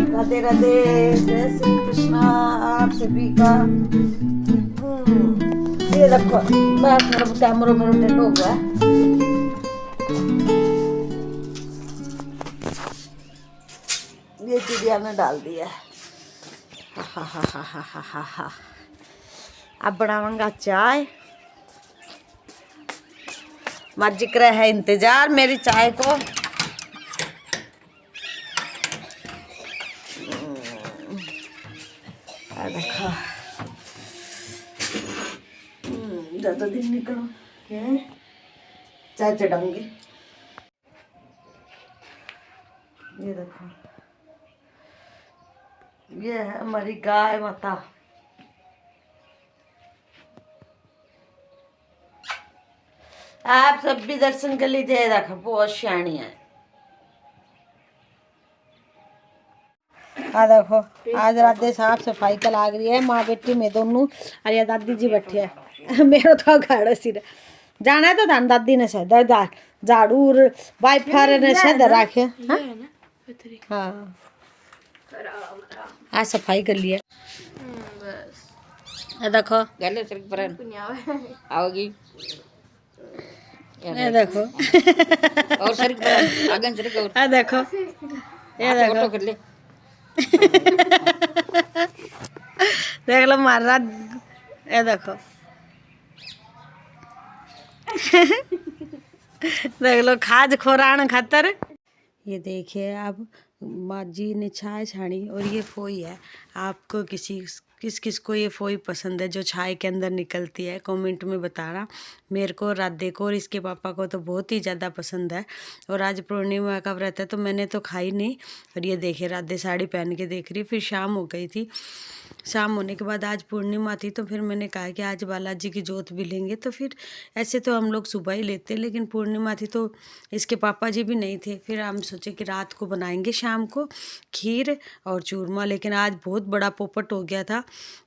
राधे राधे, जय श्री कृष्णा। आप सभी का ये रखो, कैमरा में रोटेट हो गया। ये चिड़िया ने डाल दिया। हा हा हा हा हा हा हा। अब बनाऊंगा चाय। मजिक रहा है इंतजार मेरी चाय को। देखो ज्यादा दिन निकलो के चाय चढ़ाऊंगी। ये देखो, ये है हमारी गाय माता। आप सब भी दर्शन कर लीजिए। देखो बहुत शानी है। देखो आज राधे साफ सफाई का लाग रही है, माँ बेटी में दोनों। अरे दादी जी बैठे है मेरा तो गाड़ो सिर जाना है तो धान दादी ने से झाड़ू वाइफार ने से रखे। हाँ आज सफाई कर लिया। देखो गले सर पर आओगी। ये देखो और सर पर आगे सर को ये देखो, ये देखो फोटो कर ले। देख लो मारा। ये देखो देख लो खाज खोरान खातर। ये देखिए आप, माँ जी ने छाय छानी और ये फोई है। आपको किस किस को ये फोई पसंद है जो छाय के अंदर निकलती है, कमेंट में बताना। मेरे को, राधे को और इसके पापा को तो बहुत ही ज़्यादा पसंद है। और आज पूर्णिमा का व्रत है तो मैंने तो खाई नहीं। और ये देखिए राधे साड़ी पहन के देख रही। फिर शाम हो गई थी। शाम होने के बाद आज पूर्णिमा थी तो फिर मैंने कहा कि आज बालाजी की जोत भी लेंगे। तो फिर ऐसे तो हम लोग सुबह ही लेते, लेकिन पूर्णिमा थी तो इसके पापा जी भी नहीं थे। फिर हम सोचे कि रात को बनाएंगे शाम को खीर और चूरमा। लेकिन आज बहुत बड़ा पोपट हो गया था।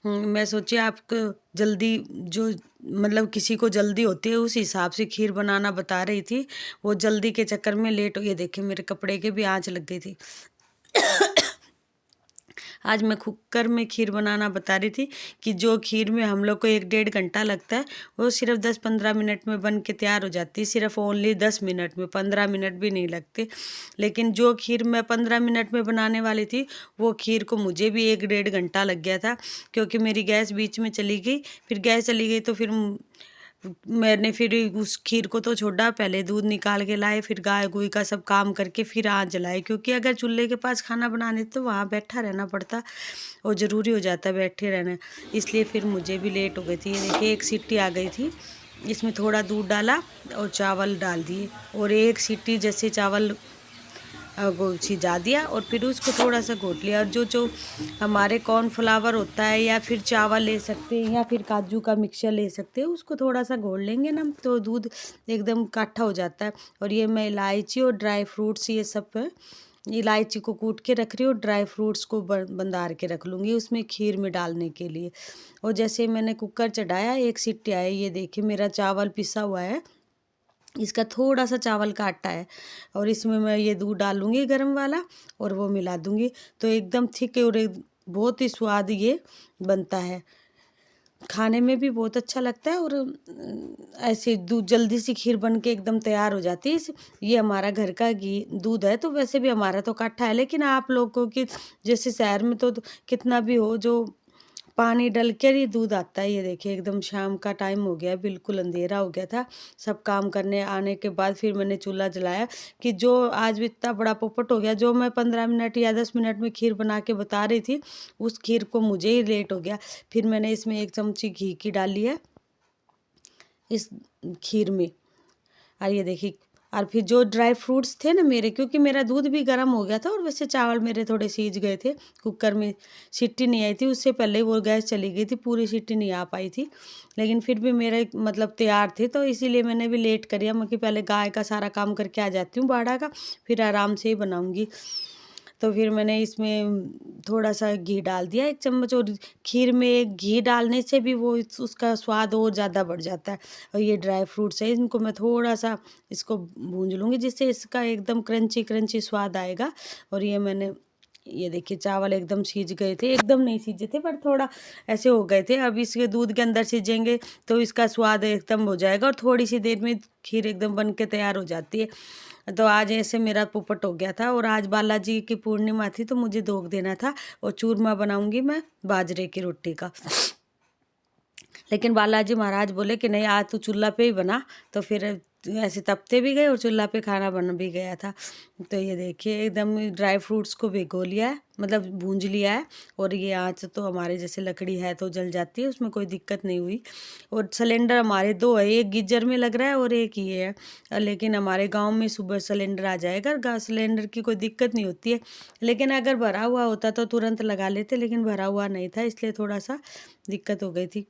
मैं सोची आपको जल्दी जो मतलब किसी को जल्दी होती है उस हिसाब से खीर बनाना बता रही थी। वो जल्दी के चक्कर में लेट हो गई। देखिए मेरे कपड़े के भी आँच लग गई थी। आज मैं कुकर में खीर बनाना बता रही थी कि जो खीर में हम लोग को 1-1.5 घंटा लगता है वो सिर्फ 10-15 मिनट में बन के तैयार हो जाती है। सिर्फ ओनली 10 मिनट में, 15 मिनट भी नहीं लगते। लेकिन जो खीर मैं 15 मिनट में बनाने वाली थी वो खीर को मुझे भी 1-1.5 घंटा लग गया था, क्योंकि मेरी गैस बीच में चली गई। फिर गैस चली गई तो फिर मैंने फिर उस खीर को तो छोड़ा, पहले दूध निकाल के लाए, फिर गाय गुई का सब काम करके फिर आँच जलाए। क्योंकि अगर चूल्हे के पास खाना बनाने तो वहाँ बैठा रहना पड़ता और ज़रूरी हो जाता है बैठे रहना। इसलिए फिर मुझे भी लेट हो गई थी। ये देखिए एक सीटी आ गई थी, इसमें थोड़ा दूध डाला और चावल डाल दिए और एक सीटी जैसे चावल वो सिजा दिया और फिर उसको थोड़ा सा घोट लिया। और जो हमारे कॉर्नफ्लावर होता है या फिर चावल ले सकते हैं या फिर काजू का मिक्सचर ले सकते हैं, उसको थोड़ा सा घोल लेंगे ना तो दूध एकदम काठा हो जाता है। और ये मैं इलायची और ड्राई फ्रूट्स ये सब इलायची को कूट के रख रही हूँ, ड्राई फ्रूट्स को बंदार के रख लूँगी उसमें खीर में डालने के लिए। और जैसे मैंने कुकर चढ़ाया, एक सीटी आई। ये देखिए मेरा चावल पिसा हुआ है, इसका थोड़ा सा चावल का आटा है और इसमें मैं ये दूध डालूंगी गरम वाला और वो मिला दूंगी तो एकदम थिक और बहुत ही स्वाद ये बनता है। खाने में भी बहुत अच्छा लगता है और ऐसे दूध जल्दी सी खीर बन के एकदम तैयार हो जाती है। ये हमारा घर का घी दूध है, तो वैसे भी हमारा तो काठा है। लेकिन आप लोगों की जैसे शहर में तो कितना भी हो जो पानी डल कर ही दूध आता है। ये देखिए एकदम शाम का टाइम हो गया, बिल्कुल अंधेरा हो गया था। सब काम करने आने के बाद फिर मैंने चूल्हा जलाया कि जो आज भी इतना बड़ा पोपट हो गया, जो मैं 15 मिनट या 10 मिनट में खीर बना के बता रही थी उस खीर को मुझे ही लेट हो गया। फिर मैंने इसमें 1 चमची घी की डाली है इस खीर में। और ये देखिए, और फिर जो ड्राई फ्रूट्स थे ना मेरे, क्योंकि मेरा दूध भी गर्म हो गया था और वैसे चावल मेरे थोड़े सीज गए थे, कुकर में सीटी नहीं आई थी, उससे पहले वो गैस चली गई थी, पूरी सीटी नहीं आ पाई थी। लेकिन फिर भी मेरे मतलब तैयार थे तो इसीलिए मैंने भी लेट करिया। मैं कि पहले गाय का सारा काम करके आ जाती हूँ बाड़ा का, फिर आराम से ही बनाऊँगी। तो फिर मैंने इसमें थोड़ा सा घी डाल दिया 1 चम्मच, और खीर में घी डालने से भी वो उसका स्वाद और ज़्यादा बढ़ जाता है। और ये ड्राई फ्रूट्स है, इनको मैं थोड़ा सा इसको भूंज लूँगी, जिससे इसका एकदम क्रंची क्रंची स्वाद आएगा। और ये देखिए चावल एकदम सीज गए थे, एकदम नहीं सीजे थे पर थोड़ा ऐसे हो गए थे। अब इसके दूध के अंदर सीजेंगे तो इसका स्वाद एकदम हो जाएगा, और थोड़ी सी देर में खीर एकदम बन के तैयार हो जाती है। तो आज ऐसे मेरा पोपट हो गया था, और आज बालाजी की पूर्णिमा थी तो मुझे दोग देना था, और चूरमा बनाऊंगी मैं बाजरे की रोटी का। लेकिन बालाजी महाराज बोले कि नहीं, आज तू चूल्हा पे ही बना, तो फिर ऐसे तपते भी गए और चूल्हा पे खाना बन भी गया था। तो ये देखिए एकदम ड्राई फ्रूट्स को भिगो लिया है, मतलब भूंज लिया है। और ये आँच तो हमारे जैसे लकड़ी है तो जल जाती है, उसमें कोई दिक्कत नहीं हुई। और सिलेंडर हमारे 2 है, एक गीजर में लग रहा है और एक ये है। लेकिन हमारे गांव में सुबह सिलेंडर आ जाएगा, सिलेंडर की कोई दिक्कत नहीं होती है। लेकिन अगर भरा हुआ होता तो तुरंत लगा लेते, लेकिन भरा हुआ नहीं था, इसलिए थोड़ा सा दिक्कत हो गई थी।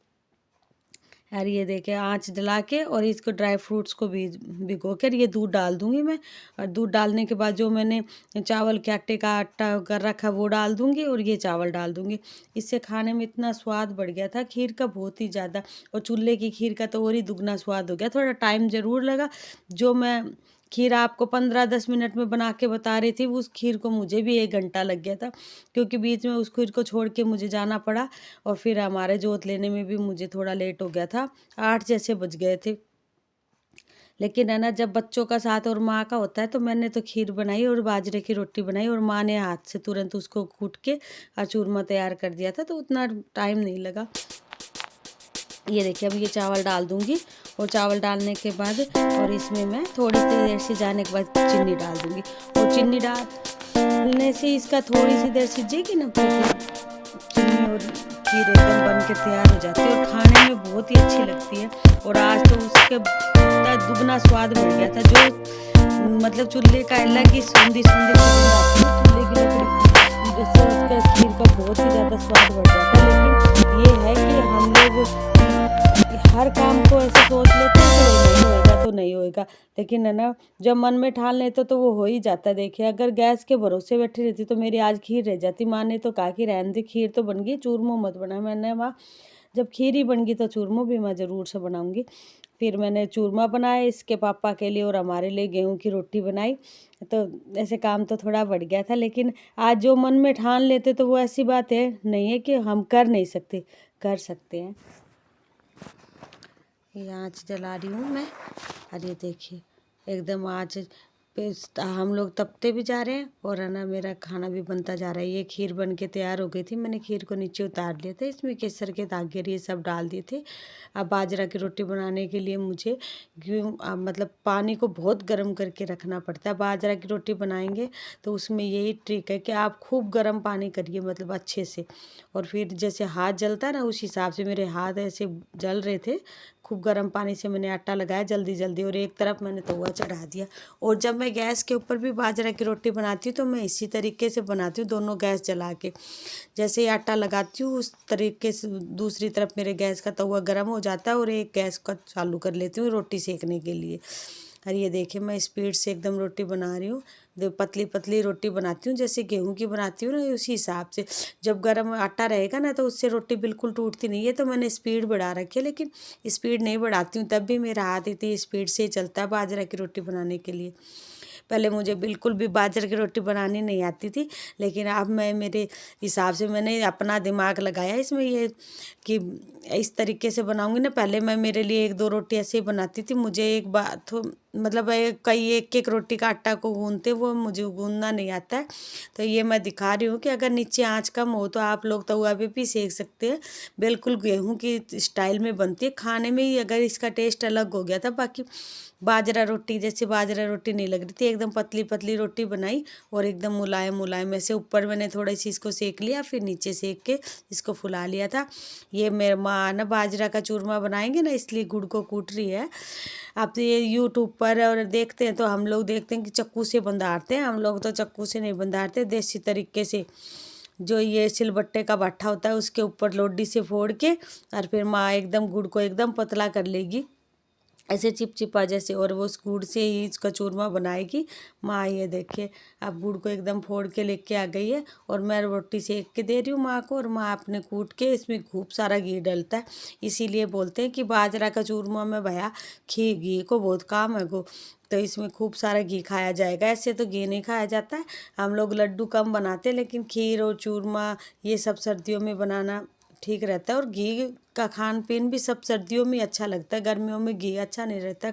और ये देखिए आँच जला के, और इसको ड्राई फ्रूट्स को भी भिगो कर ये दूध डाल दूँगी मैं। और दूध डालने के बाद जो मैंने चावल के आटे का आटा कर रखा वो डाल दूँगी, और ये चावल डाल दूँगी। इससे खाने में इतना स्वाद बढ़ गया था खीर का, बहुत ही ज़्यादा। और चूल्हे की खीर का तो और ही दुगना स्वाद हो गया। थोड़ा टाइम ज़रूर लगा, जो मैं खीर आपको 15-10 मिनट में बना के बता रही थी, उस खीर को मुझे भी 1 घंटा लग गया था, क्योंकि बीच में उस खीर को छोड़ के मुझे जाना पड़ा। और फिर हमारे जोत लेने में भी मुझे थोड़ा लेट हो गया था, 8 जैसे बज गए थे। लेकिन है ना, जब बच्चों का साथ और माँ का होता है, तो मैंने तो खीर बनाई और बाजरे की रोटी बनाई, और माँ ने हाथ से तुरंत उसको कूट के और चूरमा तैयार कर दिया था, तो उतना टाइम नहीं लगा। ये देखिए अब ये चावल डाल दूंगी, और चावल डालने के बाद और इसमें मैं थोड़ी सी देर सिजाने के बाद चीनी डाल दूंगी। और चीनी डालने से इसका थोड़ी सी देर सिजेगी ना, तो चीनी और खीर एकदम बन के तैयार हो जाती है, और खाने में बहुत ही अच्छी लगती है। और आज तो उसके दुगना स्वाद बढ़ गया था, जो मतलब चूल्हे का अलग ही सूंधी सूंधी चूल्हे की लकड़ी, जिससे उसका खीर का बहुत ही ज़्यादा स्वाद बढ़ जाता है। लेकिन ये है कि हम लोग हर काम को ऐसे सोच लेते हैं कि नहीं होएगा तो नहीं होएगा, लेकिन है ना, जब मन में ठान लेते तो वो हो ही जाता। देखिए अगर गैस के भरोसे बैठी रहती तो मेरी आज खीर रह जाती। माँ ने तो कहा कि रहने दे, खीर तो बन गई, चूरमो मत बना। मैंने माँ, जब खीर ही बन गई तो चूरमो भी मैं ज़रूर से बनाऊंगी। फिर मैंने चूरमा बनाया इसके पापा के लिए, और हमारे लिए गेहूं की रोटी बनाई। तो ऐसे काम तो थोड़ा बढ़ गया था, लेकिन आज जो मन में ठान लेते तो वो ऐसी बात है नहीं है कि हम कर नहीं सकते, कर सकते हैं। ये आँच जला रही हूँ मैं, और ये देखिए एकदम आँच पे हम लोग तपते भी जा रहे हैं, और है ना मेरा खाना भी बनता जा रहा है। ये खीर बन के तैयार हो गई थी, मैंने खीर को नीचे उतार लिया था, इसमें केसर के धागे ये सब डाल दिए थे। अब बाजरा की रोटी बनाने के लिए मुझे मतलब पानी को बहुत गर्म करके रखना पड़ता है। बाजरा की रोटी बनाएंगे तो उसमें यही ट्रिक है कि आप खूब गर्म पानी करिए, मतलब अच्छे से। और फिर जैसे हाथ जलता है ना, उस हिसाब से मेरे हाथ ऐसे जल रहे थे। खूब गर्म पानी से मैंने आटा लगाया जल्दी जल्दी, और एक तरफ मैंने तवा चढ़ा दिया। और जब मैं गैस के ऊपर भी बाजरा की रोटी बनाती हूँ तो मैं इसी तरीके से बनाती हूँ, दोनों गैस जला के। जैसे ही आटा लगाती हूँ उस तरीके से दूसरी तरफ मेरे गैस का तवा गर्म हो जाता है, और एक गैस का चालू कर लेती हूँ रोटी सेकने के लिए। और ये देखिए मैं स्पीड से एकदम रोटी बना रही हूँ, पतली पतली रोटी बनाती हूँ, जैसे गेहूं की बनाती हूँ ना, उसी हिसाब से। जब गर्म आटा रहेगा ना तो उससे रोटी बिल्कुल टूटती नहीं है। तो मैंने स्पीड बढ़ा रखी है, लेकिन स्पीड नहीं बढ़ाती हूँ तब भी मेरा हाथ इतनी स्पीड से चलता है बाजरा की रोटी बनाने के लिए। पहले मुझे बिल्कुल भी बाजरे की रोटी बनानी नहीं आती थी, लेकिन अब मैं मेरे हिसाब से मैंने अपना दिमाग लगाया इसमें, ये कि इस तरीके से बनाऊंगी ना। पहले मैं मेरे लिए 1-2 रोटी ऐसे ही बनाती थी, मुझे एक बात तो मतलब कई एक रोटी का आटा को गूंदते, वो मुझे गूंदना नहीं आता है। तो ये मैं दिखा रही हूँ कि अगर नीचे आँच कम हो तो आप लोग तवा पे भी सेक सकते हैं, बिल्कुल गेहूँ की स्टाइल में बनती है। खाने में ही अगर इसका टेस्ट अलग हो गया था। बाकी बाजरा रोटी जैसे बाजरा रोटी नहीं लग रही थी, एकदम पतली पतली रोटी बनाई, और एकदम मुलायम मुलायम। ऐसे ऊपर मैंने थोड़ी सी इसको सेक लिया, फिर नीचे सेक के इसको फुला लिया था। ये मेरे माँ ना बाजरा का चूरमा बनाएंगे ना, इसलिए गुड़ को कूट रही है। अब तो ये यूट्यूब पर और देखते हैं तो हम लोग देखते हैं कि चक्कू से बंधारते हैं, हम लोग तो चक्कू से नहीं बंधारते, देसी तरीके से। जो ये सिलबट्टे का भट्ठा होता है उसके ऊपर लोडी से फोड़ के, और फिर माँ एकदम गुड़ को एकदम पतला कर लेगी। ऐसे चिपचिपा जैसे। और वो उस गुड़ से ही इसका चूरमा बनाएगी माँ। ये देखिए अब गुड़ को एकदम फोड़ के लेके आ गई है और मैं रोटी सेक के दे रही हूँ माँ को। और माँ अपने कूट के इसमें खूब सारा घी डलता है, इसीलिए बोलते हैं कि बाजरा का चूरमा में भैया घी को बहुत काम है गो, तो इसमें खूब सारा घी खाया जाएगा। ऐसे तो घी नहीं खाया जाता है, हम लोग लड्डू कम बनाते हैं, लेकिन खीर और चूरमा ये सब सर्दियों में बनाना ठीक रहता है। और घी का खान पीन भी सब सर्दियों में अच्छा लगता है, गर्मियों में घी अच्छा नहीं रहता,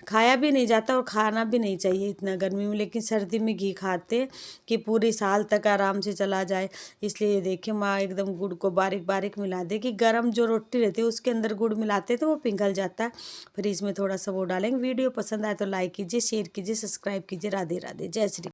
खाया भी नहीं जाता और खाना भी नहीं चाहिए इतना गर्मी में। लेकिन सर्दी में घी खाते हैं कि पूरी साल तक आराम से चला जाए। इसलिए ये देखिए माँ एकदम गुड़ को बारीक बारीक मिला दे कि गर्म जो रोटी रहती है उसके अंदर गुड़ मिलाते तो वो पिघल जाता है। फिर इसमें थोड़ा सा वो डालेंगे। वीडियो पसंद आए तो लाइक कीजिए, शेयर कीजिए, सब्सक्राइब कीजिए। राधे राधे, जय श्री।